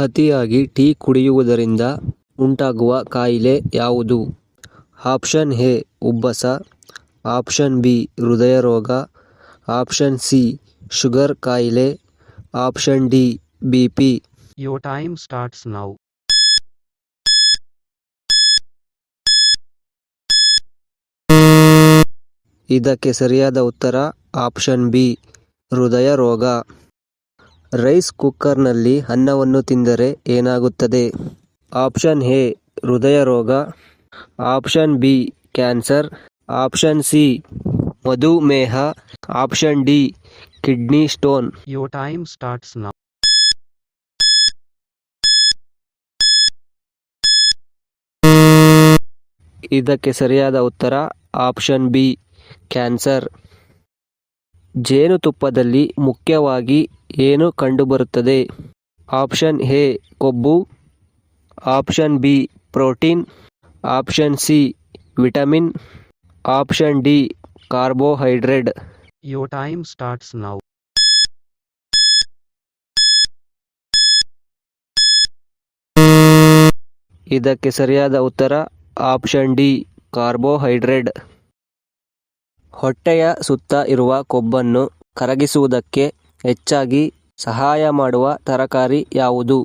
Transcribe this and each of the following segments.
ಅತಿಯಾಗಿ ಟೀ ಕುಡಿಯುವುದರಿಂದ ಉಂಟಾಗುವ ಕಾಯಿಲೆ ಯಾವುದು? ಆಪ್ಷನ್ ಎ ಉಬ್ಬಸ, ಆಪ್ಷನ್ ಬಿ ಹೃದಯರೋಗ, ಆಪ್ಷನ್ ಸಿ ಶುಗರ್ ಕಾಯಿಲೆ, option D BP. Your time starts now. ಇದಕ್ಕೆ ಸರಿಯಾದ ಉತ್ತರ ಆಪ್ಷನ್ ಬಿ ಹೃದಯ ರೋಗ. ರೈಸ್ ಕುಕ್ಕರ್ನಲ್ಲಿ ಅನ್ನವನ್ನು ತಿಂದರೆ ಏನಾಗುತ್ತದೆ? ಆಪ್ಷನ್ ಎ ಹೃದಯ ರೋಗ, option B cancer, option C ಮಧುಮೇಹ, option D kidney stone. Your time starts now. ಇದಕ್ಕೆ ಸರಿಯಾದ ಉತ್ತರ ಆಪ್ಷನ್ ಬಿ ಕ್ಯಾನ್ಸರ್. ಜೇನುತುಪ್ಪದಲ್ಲಿ ಮುಖ್ಯವಾಗಿ ಏನು ಕಂಡುಬರುತ್ತದೆ? ಆಪ್ಷನ್ ಎ ಕೊಬ್ಬು, option B protein, option C vitamin, option D carbohydrate. Your time starts now. ಇದಕ್ಕೆ ಸರಿಯಾದ ಉತ್ತರ ಆಪ್ಷನ್ ಡಿ ಕಾರ್ಬೋಹೈಡ್ರೇಟ್. ಹೊಟ್ಟೆಯ ಸುತ್ತ ಇರುವ ಕೊಬ್ಬನ್ನು ಕರಗಿಸುವುದಕ್ಕೆ ಹೆಚ್ಚಾಗಿ ಸಹಾಯ ಮಾಡುವ ತರಕಾರಿ ಯಾವುದು?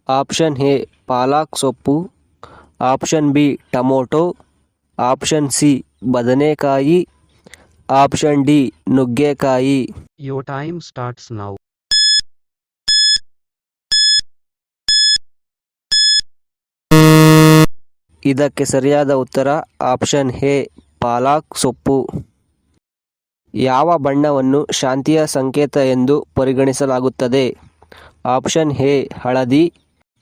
ಆಪ್ಷನ್ ಎ ಪಾಲಕ್ ಸೊಪ್ಪು, option B tomato, option C ಬದನೆಕಾಯಿ, ಆಪ್ಷನ್ ಡಿ ನುಗ್ಗೆಕಾಯಿ. Your time starts now. ಇದಕ್ಕೆ ಸರಿಯಾದ ಉತ್ತರ ಆಪ್ಷನ್ ಎ ಪಾಲಕ್ ಸೊಪ್ಪು. ಯಾವ ಬಣ್ಣವನ್ನು ಶಾಂತಿಯ ಸಂಕೇತ ಎಂದು ಪರಿಗಣಿಸಲಾಗುತ್ತದೆ? ಆಪ್ಷನ್ ಎ ಹಳದಿ,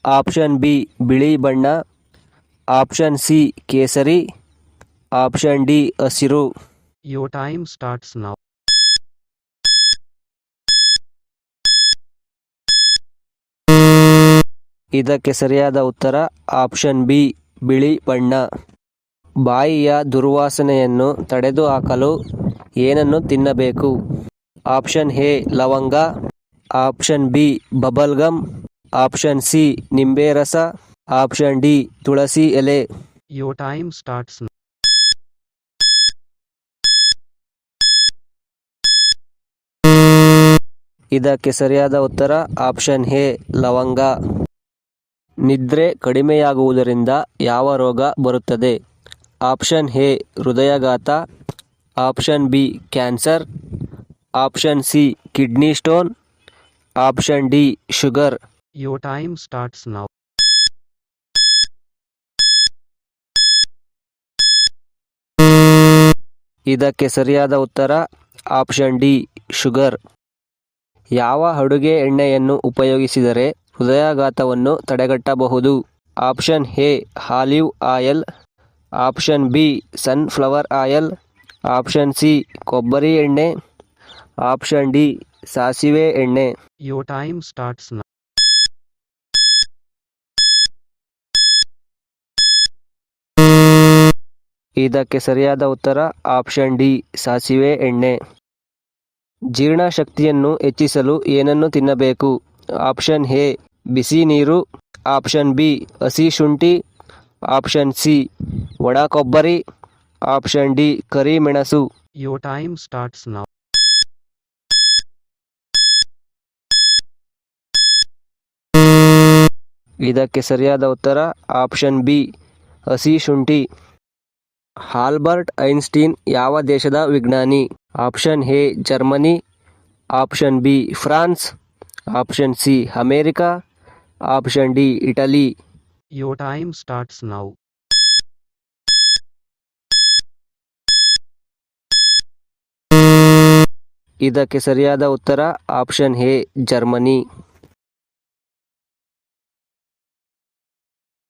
ಆಪ್ಷನ್ ಬಿ ಬಿಳಿ ಬಣ್ಣ, ಆಪ್ಷನ್ ಸಿ ಕೇಸರಿ, ಆಪ್ಷನ್ ಡಿ ಹಸಿರು. Your time starts now. ಇದಕ್ಕೆ ಸರಿಯಾದ ಉತ್ತರ ಆಪ್ಷನ್ ಬಿ ಬಿಳಿ ಬಣ್ಣ. ಬಾಯಿಯ ದುರ್ವಾಸನೆಯನ್ನು ತಡೆದುಹಾಕಲು ಏನನ್ನು ತಿನ್ನಬೇಕು? ಆಪ್ಷನ್ ಎ ಲವಂಗ, option B bubble gum, option C ನಿಂಬೆ ರಸ, ಆಪ್ಷನ್ ಡಿ ತುಳಸಿ ಎಲೆ. Your time starts now. ಇದಕ್ಕೆ ಸರಿಯಾದ ಉತ್ತರ ಆಪ್ಷನ್ ಎ ಲವಂಗ. ನಿದ್ರೆ ಕಡಿಮೆಯಾಗುವುದರಿಂದ ಯಾವ ರೋಗ ಬರುತ್ತದೆ? ಆಪ್ಷನ್ ಎ ಹೃದಯಾಘಾತ, option B cancer, option C kidney stone, option D sugar. Your time starts now. ಇದಕ್ಕೆ ಸರಿಯಾದ ಉತ್ತರ ಆಪ್ಷನ್ ಡಿ ಶುಗರ್. ಯಾವ ಅಡುಗೆ ಎಣ್ಣೆಯನ್ನು ಉಪಯೋಗಿಸಿದರೆ ಹೃದಯಾಘಾತವನ್ನು ತಡೆಗಟ್ಟಬಹುದು? Option A olive oil, option B sunflower oil, option C ಕೊಬ್ಬರಿ ಎಣ್ಣೆ, ಆಪ್ಷನ್ ಡಿ ಸಾಸಿವೆ ಎಣ್ಣೆ. Your time starts now. ಇದಕ್ಕೆ ಸರಿಯಾದ ಉತ್ತರ ಆಪ್ಷನ್ ಡಿ ಸಾಸಿವೆ ಎಣ್ಣೆ. ಜೀರ್ಣಶಕ್ತಿಯನ್ನು ಹೆಚ್ಚಿಸಲು ಏನನ್ನು ತಿನ್ನಬೇಕು? ಆಪ್ಷನ್ ಎ ಬಿಸಿ ನೀರು, ಆಪ್ಷನ್ ಬಿ ಹಸಿ ಶುಂಠಿ, ಆಪ್ಷನ್ ಸಿ ಒಣ ಕೊಬ್ಬರಿ, ಆಪ್ಷನ್ ಡಿ ಕರಿಮೆಣಸು. Your time starts now. ಇದಕ್ಕೆ ಸರಿಯಾದ ಉತ್ತರ ಆಪ್ಷನ್ ಬಿ ಹಸಿ ಶುಂಠಿ. ಆಲ್ಬರ್ಟ್ ಐನ್ಸ್ಟೀನ್ ಯಾವ ದೇಶದ ವಿಜ್ಞಾನಿ? Option A Germany, option B France, option C America, option D Italy. Your time starts now. ಇದಕ್ಕೆ ಸರಿಯಾದ ಉತ್ತರ ಆಪ್ಷನ್ ಎ ಜರ್ಮನಿ.